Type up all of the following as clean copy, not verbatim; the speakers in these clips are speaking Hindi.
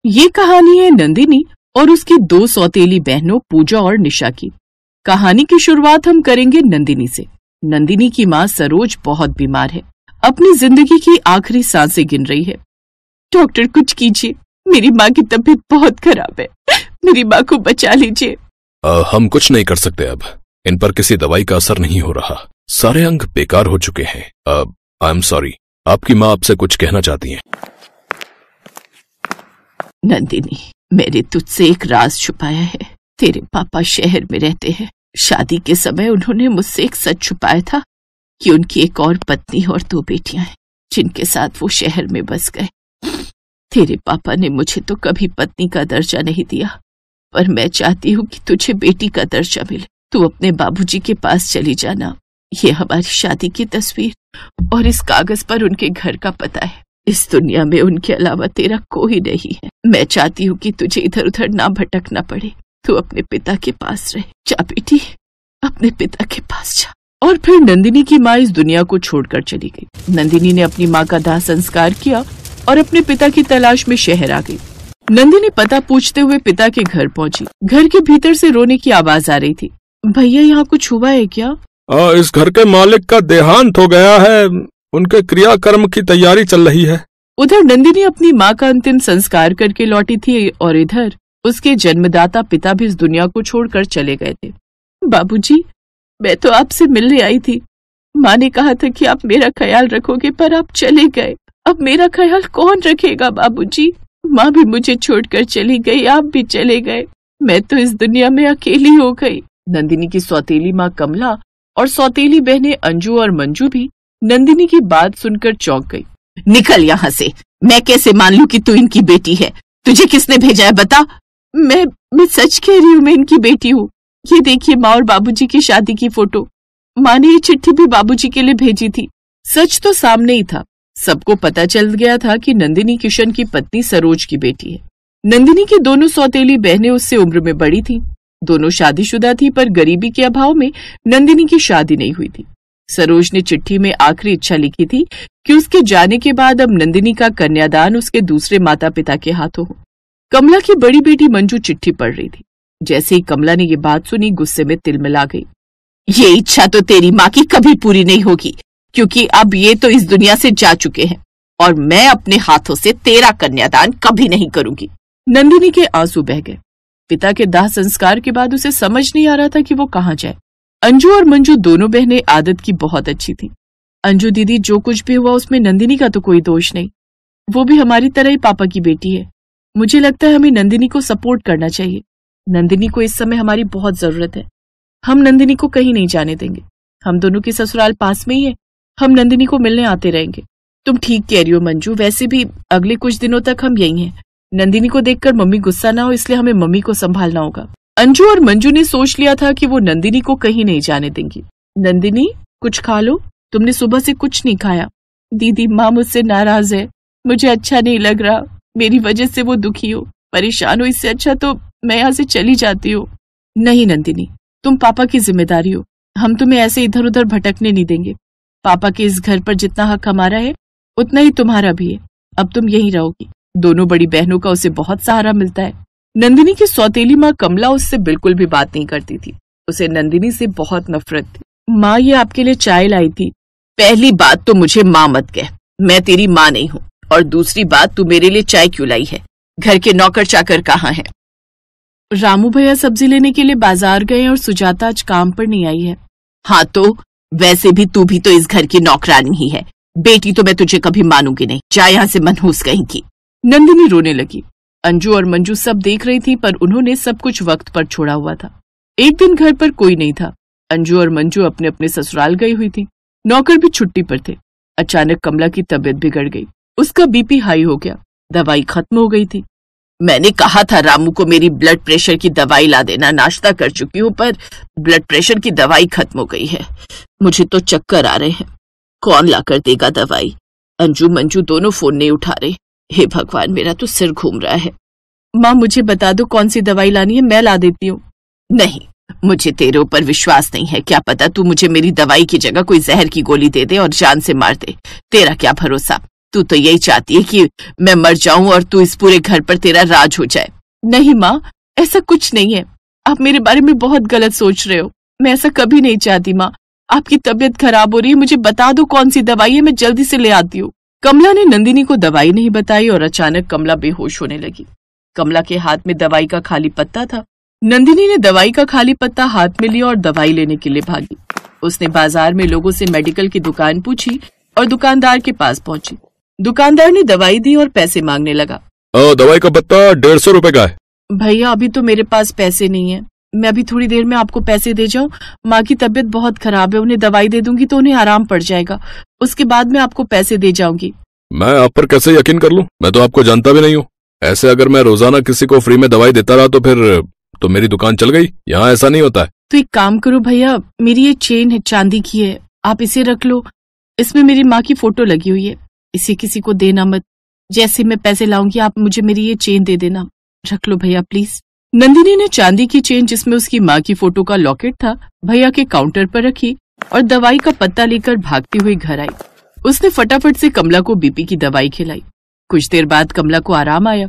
ये कहानी है नंदिनी और उसकी दो सौतेली बहनों पूजा और निशा की। कहानी की शुरुआत हम करेंगे नंदिनी से। नंदिनी की माँ सरोज बहुत बीमार है, अपनी जिंदगी की आखिरी सांसें गिन रही है। डॉक्टर कुछ कीजिए, मेरी माँ की तबीयत बहुत खराब है, मेरी माँ को बचा लीजिए। हम कुछ नहीं कर सकते अब, इन पर किसी दवाई का असर नहीं हो रहा, सारे अंग बेकार हो चुके हैं। आई एम सॉरी, आपकी माँ आपसे कुछ कहना चाहती हैं। नंदिनी, मैंने तुझसे एक राज छुपाया है। तेरे पापा शहर में रहते हैं। शादी के समय उन्होंने मुझसे एक सच छुपाया था कि उनकी एक और पत्नी और दो बेटियां हैं जिनके साथ वो शहर में बस गए। तेरे पापा ने मुझे तो कभी पत्नी का दर्जा नहीं दिया, पर मैं चाहती हूँ कि तुझे बेटी का दर्जा मिले। तू अपने बाबूजी के पास चली जाना। ये हमारी शादी की तस्वीर और इस कागज पर उनके घर का पता है। इस दुनिया में उनके अलावा तेरा कोई नहीं है। मैं चाहती हूँ कि तुझे इधर उधर ना भटकना पड़े। तू अपने पिता के पास रहे। जा बेटी, अपने पिता के पास जा। और फिर नंदिनी की माँ इस दुनिया को छोड़कर चली गई। नंदिनी ने अपनी माँ का दाह संस्कार किया और अपने पिता की तलाश में शहर आ गई। नंदिनी पता पूछते हुए पिता के घर पहुंची। घर के भीतर से रोने की आवाज आ रही थी। भैया, यहाँ कुछ हुआ है क्या? इस घर के मालिक का देहांत हो गया है, उनके क्रियाकर्म की तैयारी चल रही है। उधर नंदिनी अपनी माँ का अंतिम संस्कार करके लौटी थी और इधर उसके जन्मदाता पिता भी इस दुनिया को छोड़कर चले गए थे। बाबूजी, मैं तो आपसे मिलने आई थी। माँ ने कहा था कि आप मेरा ख्याल रखोगे, पर आप चले गए। अब मेरा ख्याल कौन रखेगा बाबूजी? माँ भी मुझे छोड़कर चली गई, आप भी चले गए। मैं तो इस दुनिया में अकेली हो गई। नंदिनी की सौतेली माँ कमला और सौतेली बहनें अंजू और मंजू भी नंदिनी की बात सुनकर चौंक गई। निकल यहाँ से, मैं कैसे मान लूं कि तू इनकी बेटी है? तुझे किसने भेजा है, बता। मैं सच कह रही हूँ, मैं इनकी बेटी हूँ। ये देखिए माँ और बाबूजी की शादी की फोटो। माँ ने ये चिट्ठी भी बाबूजी के लिए भेजी थी। सच तो सामने ही था। सबको पता चल गया था कि नंदिनी किशन की पत्नी सरोज की बेटी है। नंदिनी की दोनों सौतेली बहनें उससे उम्र में बड़ी थीं। दोनों शादीशुदा थी, पर गरीबी के अभाव में नंदिनी की शादी नहीं हुई थी। सरोज ने चिट्ठी में आखिरी इच्छा लिखी थी कि उसके जाने के बाद अब नंदिनी का कन्यादान उसके दूसरे माता पिता के हाथों हो। कमला की बड़ी बेटी मंजू चिट्ठी पढ़ रही थी। जैसे ही कमला ने ये बात सुनी, गुस्से में तिलमिला गई। ये इच्छा तो तेरी माँ की कभी पूरी नहीं होगी, क्योंकि अब ये तो इस दुनिया से जा चुके हैं और मैं अपने हाथों से तेरा कन्यादान कभी नहीं करूंगी। नंदिनी के आंसू बह गए। पिता के दाह संस्कार के बाद उसे समझ नहीं आ रहा था कि वो कहाँ जाए। अंजू और मंजू दोनों बहनें आदत की बहुत अच्छी थी। अंजू दीदी, जो कुछ भी हुआ उसमें नंदिनी का तो कोई दोष नहीं। वो भी हमारी तरह ही पापा की बेटी है। मुझे लगता है हमें नंदिनी को सपोर्ट करना चाहिए। नंदिनी को इस समय हमारी बहुत जरूरत है। हम नंदिनी को कहीं नहीं जाने देंगे। हम दोनों की ससुराल पास में ही है। हम नंदिनी को मिलने आते रहेंगे। तुम ठीक कह रही हो मंजू, वैसे भी अगले कुछ दिनों तक हम यही हैं। नंदिनी को देखकर मम्मी गुस्सा ना हो, इसलिए हमें मम्मी को संभालना होगा। अंजू और मंजू ने सोच लिया था कि वो नंदिनी को कहीं नहीं जाने देंगी। नंदिनी, कुछ खा लो, तुमने सुबह से कुछ नहीं खाया। दीदी, माँ मुझसे नाराज है, मुझे अच्छा नहीं लग रहा। मेरी वजह से वो दुखी हो, परेशान हो। इससे अच्छा तो मैं यहाँ से चली जाती हूँ। नहीं नंदिनी, तुम पापा की जिम्मेदारी हो। हम तुम्हें ऐसे इधर उधर भटकने नहीं देंगे। पापा के इस घर पर जितना हक हमारा है उतना ही तुम्हारा भी है। अब तुम यहीं रहोगी। दोनों बड़ी बहनों का उसे बहुत सहारा मिलता है। नंदिनी की सौतेली माँ कमला उससे बिल्कुल भी बात नहीं करती थी। उसे नंदिनी से बहुत नफरत थी। माँ, ये आपके लिए चाय लाई थी। पहली बात तो मुझे माँ मत कह, मैं तेरी माँ नहीं हूँ। और दूसरी बात, तू मेरे लिए चाय क्यों लाई है? घर के नौकर चाकर कहाँ हैं? रामू भैया सब्जी लेने के लिए बाजार गए और सुजाता आज काम पर नहीं आई है। हाँ तो वैसे भी तू भी तो इस घर की नौकरानी ही है। बेटी तो मैं तुझे कभी मानूंगी नहीं। जा यहाँ से, मनहूस कहीं की। नंदिनी रोने लगी। अंजू और मंजू सब देख रही थी, पर उन्होंने सब कुछ वक्त पर छोड़ा हुआ था। एक दिन घर पर कोई नहीं था। अंजू और मंजू अपने अपने ससुराल गई हुई थी। नौकर भी छुट्टी पर थे। अचानक कमला की तबीयत बिगड़ गई। उसका बीपी हाई हो गया। दवाई खत्म हो गई थी। मैंने कहा था रामू को मेरी ब्लड प्रेशर की दवाई ला देना। नाश्ता कर चुकी हूँ, पर ब्लड प्रेशर की दवाई खत्म हो गई है। मुझे तो चक्कर आ रहे हैं। कौन ला कर देगा दवाई? अंजू मंजू दोनों फोन नहीं उठा रहे। हे भगवान, मेरा तो सिर घूम रहा है। माँ, मुझे बता दो कौन सी दवाई लानी है, मैं ला देती हूँ। नहीं, मुझे तेरे ऊपर विश्वास नहीं है। क्या पता तू मुझे मेरी दवाई की जगह कोई जहर की गोली दे दे और जान से मार दे। तेरा क्या भरोसा। तू तो यही चाहती है कि मैं मर जाऊं और तू इस पूरे घर पर तेरा राज हो जाए। नहीं माँ, ऐसा कुछ नहीं है। आप मेरे बारे में बहुत गलत सोच रहे हो। मैं ऐसा कभी नहीं चाहती माँ। आपकी तबीयत खराब हो रही है, मुझे बता दो कौन सी दवाई है, मैं जल्दी से ले आती हूँ। कमला ने नंदिनी को दवाई नहीं बताई और अचानक कमला बेहोश होने लगी। कमला के हाथ में दवाई का खाली पत्ता था। नंदिनी ने दवाई का खाली पत्ता हाथ में लिया और दवाई लेने के लिए भागी। उसने बाजार में लोगों से मेडिकल की दुकान पूछी और दुकानदार के पास पहुंची। दुकानदार ने दवाई दी और पैसे मांगने लगा। दवाई का पत्ता 150 रुपए का है। भैया अभी तो मेरे पास पैसे नहीं है, मैं अभी थोड़ी देर में आपको पैसे दे जाऊं। माँ की तबीयत बहुत खराब है, उन्हें दवाई दे दूंगी तो उन्हें आराम पड़ जाएगा, उसके बाद मैं आपको पैसे दे जाऊंगी। मैं आप पर कैसे यकीन कर लूं? मैं तो आपको जानता भी नहीं हूँ। ऐसे अगर मैं रोजाना किसी को फ्री में दवाई देता रहा तो फिर तो मेरी दुकान चल गई। यहाँ ऐसा नहीं होता है। तो एक काम करो भैया, मेरी ये चेन है, चांदी की है, आप इसे रख लो। इसमें मेरी माँ की फोटो लगी हुई है, इसे किसी को देना मत। जैसे मैं पैसे लाऊंगी आप मुझे मेरी ये चेन दे देना। रख लो भैया प्लीज। नंदिनी ने चांदी की चेन जिसमें उसकी माँ की फोटो का लॉकेट था भैया के काउंटर पर रखी और दवाई का पत्ता लेकर भागती हुई घर आई। उसने फटाफट से कमला को बीपी की दवाई खिलाई। कुछ देर बाद कमला को आराम आया।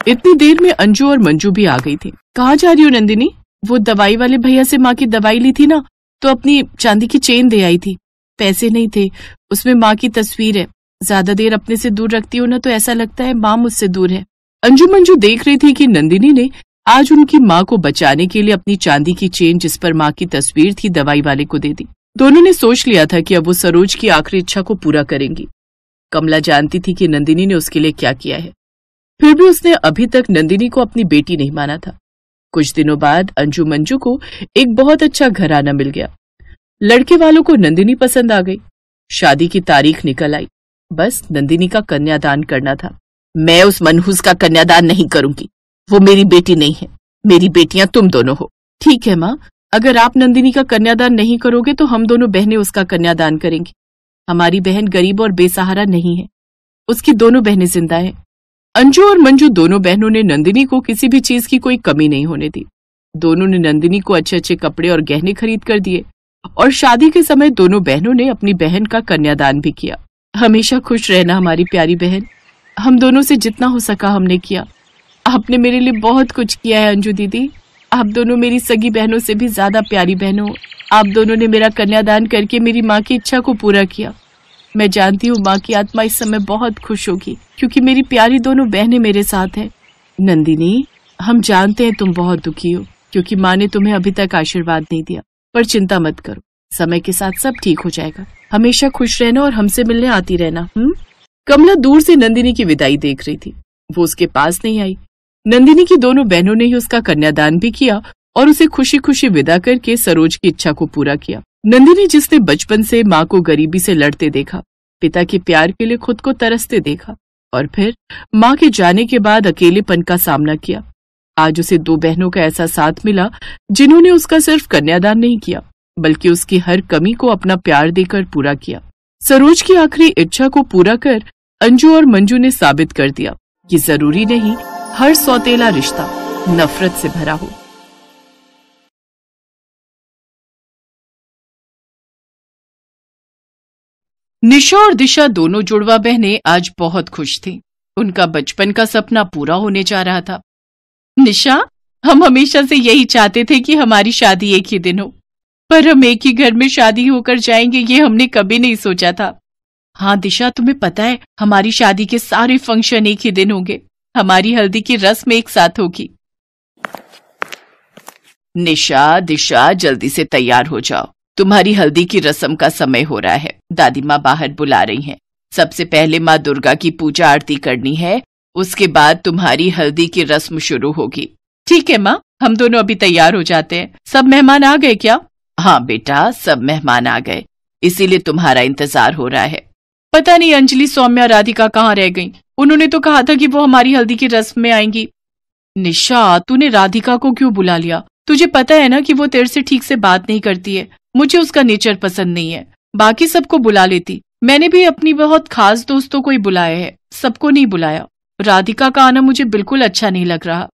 इतनी देर में अंजू और मंजू भी आ गई थी। कहाँ जा रही हो नंदिनी? वो दवाई वाले भैया से माँ की दवाई ली थी ना, तो अपनी चांदी की चेन दे आई थी। पैसे नहीं थे, उसमें माँ की तस्वीर है। ज्यादा देर अपने से दूर रखती हो ना तो ऐसा लगता है माँ मुझसे दूर है। अंजू मंजू देख रही थी कि नंदिनी ने आज उनकी माँ को बचाने के लिए अपनी चांदी की चेन जिस पर माँ की तस्वीर थी दवाई वाले को दे दी। दोनों ने सोच लिया था कि अब वो सरोज की आखिरी इच्छा को पूरा करेंगी। कमला जानती थी कि नंदिनी ने उसके लिए क्या किया है, फिर भी उसने अभी तक नंदिनी को अपनी बेटी नहीं माना था। कुछ दिनों बाद अंजू मंजू को एक बहुत अच्छा घराना मिल गया। लड़के वालों को नंदिनी पसंद आ गई। शादी की तारीख निकल आई, बस नंदिनी का कन्यादान करना था। मैं उस मनहूस का कन्यादान नहीं करूंगी, वो मेरी बेटी नहीं है। मेरी बेटियां तुम दोनों हो। ठीक है माँ, अगर आप नंदिनी का कन्यादान नहीं करोगे तो हम दोनों बहनें उसका कन्यादान करेंगी। हमारी बहन गरीब और बेसहारा नहीं है, उसकी दोनों बहनें जिंदा हैं। अंजू और मंजू दोनों बहनों ने नंदिनी को किसी भी चीज की कोई कमी नहीं होने दी। दोनों ने नंदिनी को अच्छे अच्छे कपड़े और गहने खरीद कर दिए और शादी के समय दोनों बहनों ने अपनी बहन का कन्यादान भी किया। हमेशा खुश रहना हमारी प्यारी बहन, हम दोनों से जितना हो सका हमने किया। आपने मेरे लिए बहुत कुछ किया है अंजू दीदी, आप दोनों मेरी सगी बहनों से भी ज्यादा प्यारी बहन हो। आप दोनों ने मेरा कन्यादान करके मेरी माँ की इच्छा को पूरा किया। मैं जानती हूँ माँ की आत्मा इस समय बहुत खुश होगी क्योंकि मेरी प्यारी दोनों बहनें मेरे साथ हैं। नंदिनी, हम जानते हैं तुम बहुत दुखी हो क्योंकि माँ ने तुम्हें अभी तक आशीर्वाद नहीं दिया, पर चिंता मत करो, समय के साथ सब ठीक हो जाएगा। हमेशा खुश रहना और हमसे मिलने आती रहना। कमला दूर से नंदिनी की विदाई देख रही थी, वो उसके पास नहीं आई। नंदिनी की दोनों बहनों ने ही उसका कन्यादान भी किया और उसे खुशी खुशी विदा करके सरोज की इच्छा को पूरा किया। नंदिनी जिसने बचपन से माँ को गरीबी से लड़ते देखा, पिता के प्यार के लिए खुद को तरसते देखा और फिर माँ के जाने के बाद अकेलेपन का सामना किया, आज उसे दो बहनों का ऐसा साथ मिला जिन्होंने उसका सिर्फ कन्यादान नहीं किया बल्कि उसकी हर कमी को अपना प्यार देकर पूरा किया। सरोज की आखिरी इच्छा को पूरा कर अंजू और मंजू ने साबित कर दिया कि जरूरी नहीं हर सौतेला रिश्ता नफरत से भरा हो। निशा और दिशा दोनों जुड़वा बहनें आज बहुत खुश थीं। उनका बचपन का सपना पूरा होने जा रहा था। निशा, हम हमेशा से यही चाहते थे कि हमारी शादी एक ही दिन हो, पर हम एक ही घर में शादी होकर जाएंगे ये हमने कभी नहीं सोचा था। हाँ दिशा, तुम्हें पता है हमारी शादी के सारे फंक्शन एक ही दिन होंगे, हमारी हल्दी की रस्म एक साथ होगी। निशा, दिशा, जल्दी से तैयार हो जाओ, तुम्हारी हल्दी की रस्म का समय हो रहा है। दादी माँ बाहर बुला रही हैं। सबसे पहले माँ दुर्गा की पूजा आरती करनी है, उसके बाद तुम्हारी हल्दी की रस्म शुरू होगी। ठीक है माँ, हम दोनों अभी तैयार हो जाते हैं। सब मेहमान आ गए क्या? हाँ बेटा, सब मेहमान आ गए, इसीलिए तुम्हारा इंतजार हो रहा है। पता नहीं अंजलि, सौम्या, राधिका कहाँ रह गईं? उन्होंने तो कहा था कि वो हमारी हल्दी की रस्म में आएंगी। निशा, तूने राधिका को क्यों बुला लिया? तुझे पता है ना कि वो तेरे से ठीक से बात नहीं करती है, मुझे उसका नेचर पसंद नहीं है। बाकी सबको बुला लेती, मैंने भी अपनी बहुत खास दोस्तों को ही बुलाया है, सबको नहीं बुलाया। राधिका का आना मुझे बिल्कुल अच्छा नहीं लग रहा।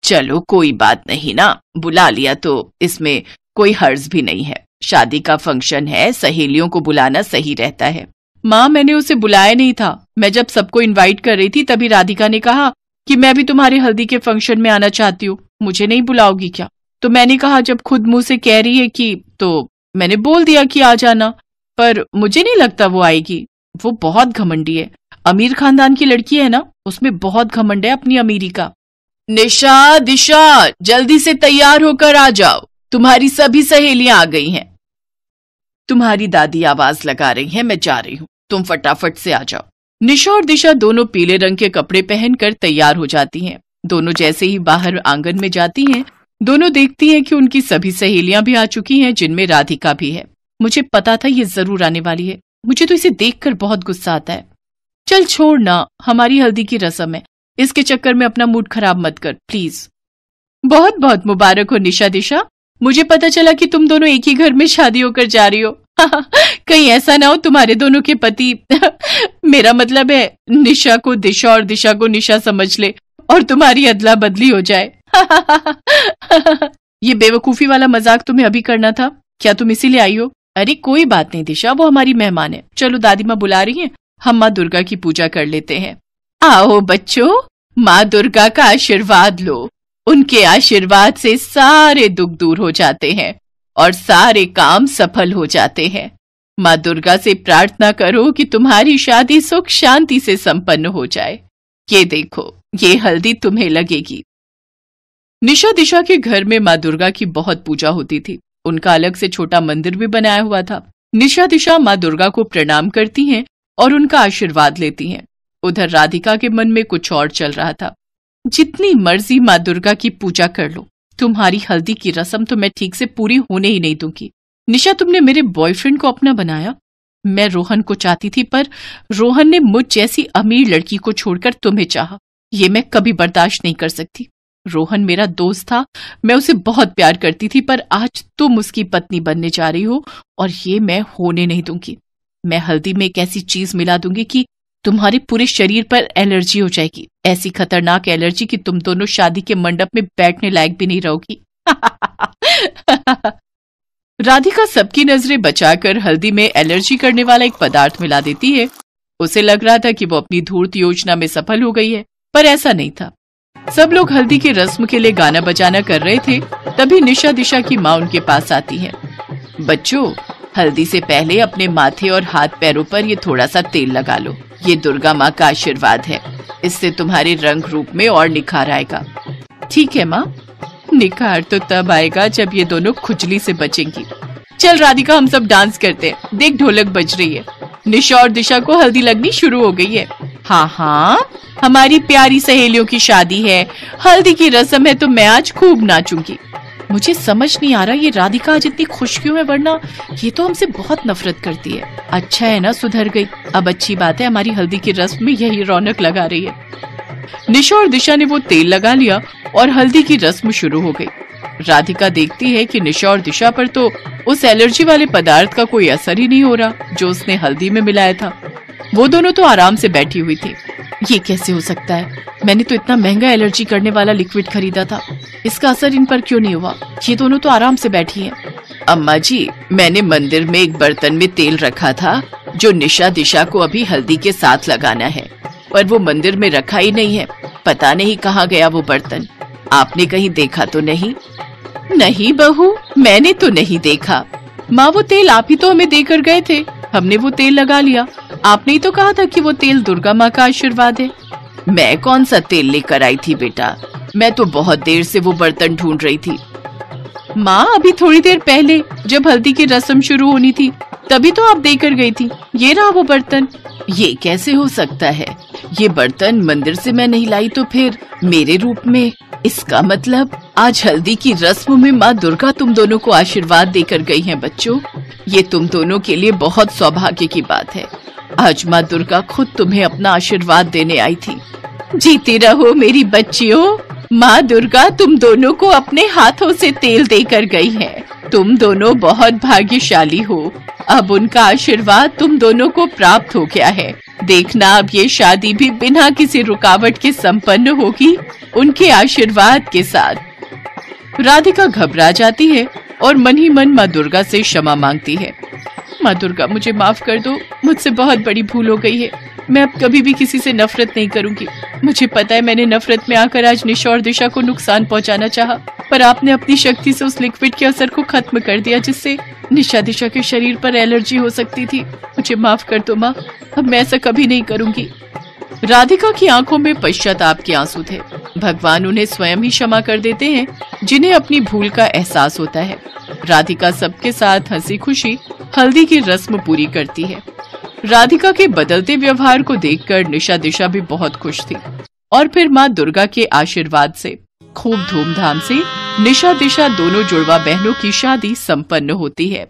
चलो कोई बात नहीं ना, बुला लिया तो इसमें कोई हर्ज भी नहीं है। शादी का फंक्शन है, सहेलियों को बुलाना सही रहता है। माँ मैंने उसे बुलाया नहीं था। मैं जब सबको इनवाइट कर रही थी तभी राधिका ने कहा कि मैं भी तुम्हारे हल्दी के फंक्शन में आना चाहती हूँ, मुझे नहीं बुलाओगी क्या? तो मैंने कहा जब खुद मुंह से कह रही है कि, तो मैंने बोल दिया कि आ जाना, पर मुझे नहीं लगता वो आएगी। वो बहुत घमंडी है, अमीर खानदान की लड़की है ना, उसमें बहुत घमंड है अपनी अमीरी का। निशा, दिशा, जल्दी से तैयार होकर आ जाओ, तुम्हारी सभी सहेलियां आ गई हैं। तुम्हारी दादी आवाज लगा रही है, मैं जा रही हूँ, तुम फटाफट से आ जाओ। निशा और दिशा दोनों पीले रंग के कपड़े पहनकर तैयार हो जाती हैं। दोनों जैसे ही बाहर आंगन में जाती हैं, दोनों देखती हैं कि उनकी सभी सहेलियां भी आ चुकी हैं, जिनमें राधिका भी है। मुझे पता था ये जरूर आने वाली है, मुझे तो इसे देखकर बहुत गुस्सा आता है। चल छोड़ ना, हमारी हल्दी की रस्म है, इसके चक्कर में अपना मूड खराब मत कर प्लीज। बहुत बहुत मुबारक हो निशा, दिशा, मुझे पता चला कि तुम दोनों एक ही घर में शादी होकर जा रही हो। कहीं ऐसा ना हो तुम्हारे दोनों के पति मेरा मतलब है निशा को दिशा और दिशा को निशा समझ ले और तुम्हारी अदला बदली हो जाए। ये बेवकूफी वाला मजाक तुम्हें अभी करना था क्या? तुम इसीलिए आई हो? अरे कोई बात नहीं दिशा, वो हमारी मेहमान है। चलो दादी माँ बुला रही हैं, हम माँ दुर्गा की पूजा कर लेते हैं। आओ बच्चों, माँ दुर्गा का आशीर्वाद लो। उनके आशीर्वाद से सारे दुख दूर हो जाते हैं और सारे काम सफल हो जाते हैं। माँ दुर्गा से प्रार्थना करो कि तुम्हारी शादी सुख शांति से संपन्न हो जाए। ये देखो, ये हल्दी तुम्हें लगेगी। निशा दिशा के घर में माँ दुर्गा की बहुत पूजा होती थी। उनका अलग से छोटा मंदिर भी बनाया हुआ था। निशा दिशा माँ दुर्गा को प्रणाम करती हैं और उनका आशीर्वाद लेती हैं। उधर राधिका के मन में कुछ और चल रहा था। जितनी मर्जी माँ दुर्गा की पूजा कर लो, तुम्हारी हल्दी की रस्म तो मैं ठीक से पूरी होने ही नहीं दूंगी। निशा, तुमने मेरे बॉयफ्रेंड को अपना बनाया। मैं रोहन को चाहती थी, पर रोहन ने मुझ जैसी अमीर लड़की को छोड़कर तुम्हें चाहा। ये मैं कभी बर्दाश्त नहीं कर सकती। रोहन मेरा दोस्त था, मैं उसे बहुत प्यार करती थी, पर आज तुम उसकी पत्नी बनने जा रही हो और ये मैं होने नहीं दूंगी। मैं हल्दी में एक ऐसी चीज मिला दूंगी कि तुम्हारे पूरे शरीर पर एलर्जी हो जाएगी। ऐसी खतरनाक एलर्जी कि तुम दोनों शादी के मंडप में बैठने लायक भी नहीं रहोगी। राधिका सबकी नजरें बचाकर हल्दी में एलर्जी करने वाला एक पदार्थ मिला देती है। उसे लग रहा था कि वो अपनी धूर्त योजना में सफल हो गई है, पर ऐसा नहीं था। सब लोग हल्दी की रस्म के लिए गाना बजाना कर रहे थे। तभी निशा दिशा की माँ उनके पास आती है। बच्चों, हल्दी से पहले अपने माथे और हाथ पैरों पर ये थोड़ा सा तेल लगा लो। ये दुर्गा माँ का आशीर्वाद है, इससे तुम्हारे रंग रूप में और निखार आएगा। ठीक है माँ, निखार तो तब आएगा जब ये दोनों खुजली से बचेंगी। चल राधिका, हम सब डांस करते हैं। देख ढोलक बज रही है। निशा और दिशा को हल्दी लगनी शुरू हो गई है। हाँ हाँ, हमारी प्यारी सहेलियों की शादी है, हल्दी की रस्म है, तो मैं आज खूब नाचूंगी। मुझे समझ नहीं आ रहा ये राधिका आज इतनी खुश क्यों है, वरना ये तो हमसे बहुत नफरत करती है। अच्छा है ना, सुधर गई। अब अच्छी बात है, हमारी हल्दी की रस्म में यही रौनक लगा रही है। निशा और दिशा ने वो तेल लगा लिया और हल्दी की रस्म शुरू हो गई। राधिका देखती है कि निशा और दिशा पर तो उस एलर्जी वाले पदार्थ का कोई असर ही नहीं हो रहा जो उसने हल्दी में मिलाया था। वो दोनों तो आराम से बैठी हुई थी। ये कैसे हो सकता है? मैंने तो इतना महंगा एलर्जी करने वाला लिक्विड खरीदा था, इसका असर इन पर क्यों नहीं हुआ? ये दोनों तो आराम से बैठी हैं। अम्मा जी, मैंने मंदिर में एक बर्तन में तेल रखा था जो निशा दिशा को अभी हल्दी के साथ लगाना है, पर वो मंदिर में रखा ही नहीं है। पता नहीं कहाँ गया वो बर्तन। आपने कहीं देखा तो नहीं? नहीं बहू, मैंने तो नहीं देखा। माँ, वो तेल आप ही तो हमें देकर गए थे, हमने वो तेल लगा लिया। आपने ही तो कहा था कि वो तेल दुर्गा माँ का आशीर्वाद है। मैं कौन सा तेल लेकर आई थी बेटा? मैं तो बहुत देर से वो बर्तन ढूंढ रही थी। माँ, अभी थोड़ी देर पहले जब हल्दी की रस्म शुरू होनी थी तभी तो आप देकर गई थी। ये रहा वो बर्तन। ये कैसे हो सकता है? ये बर्तन मंदिर से मैं नहीं लाई तो फिर मेरे रूप में? इसका मतलब आज हल्दी की रस्म में माँ दुर्गा तुम दोनों को आशीर्वाद देकर गई हैं। बच्चों, ये तुम दोनों के लिए बहुत सौभाग्य की बात है। आज माँ दुर्गा खुद तुम्हें अपना आशीर्वाद देने आई थी। जीती रहो मेरी बच्चियों। माँ दुर्गा तुम दोनों को अपने हाथों से तेल देकर गई है। तुम दोनों बहुत भाग्यशाली हो। अब उनका आशीर्वाद तुम दोनों को प्राप्त हो गया है। देखना, अब ये शादी भी बिना किसी रुकावट के संपन्न होगी, उनके आशीर्वाद के साथ। राधिका घबरा जाती है और मन ही मन माँ दुर्गा से क्षमा मांगती है। माँ दुर्गा, मुझे माफ कर दो, मुझसे बहुत बड़ी भूल हो गई है। मैं अब कभी भी किसी से नफरत नहीं करूंगी। मुझे पता है मैंने नफरत में आकर आज निशा और दिशा को नुकसान पहुंचाना चाहा, पर आपने अपनी शक्ति से उस लिक्विड के असर को खत्म कर दिया जिससे निशा दिशा के शरीर पर एलर्जी हो सकती थी। मुझे माफ कर दो माँ, अब मैं ऐसा कभी नहीं करूंगी। राधिका की आंखों में पश्चाताप के आंसू थे। भगवान उन्हें स्वयं ही क्षमा कर देते हैं जिन्हें अपनी भूल का एहसास होता है। राधिका सबके साथ हंसी खुशी हल्दी की रस्म पूरी करती है। राधिका के बदलते व्यवहार को देखकर निशा दिशा भी बहुत खुश थी और फिर माँ दुर्गा के आशीर्वाद से खूब धूमधाम से निशा दिशा दोनों जुड़वा बहनों की शादी संपन्न होती है।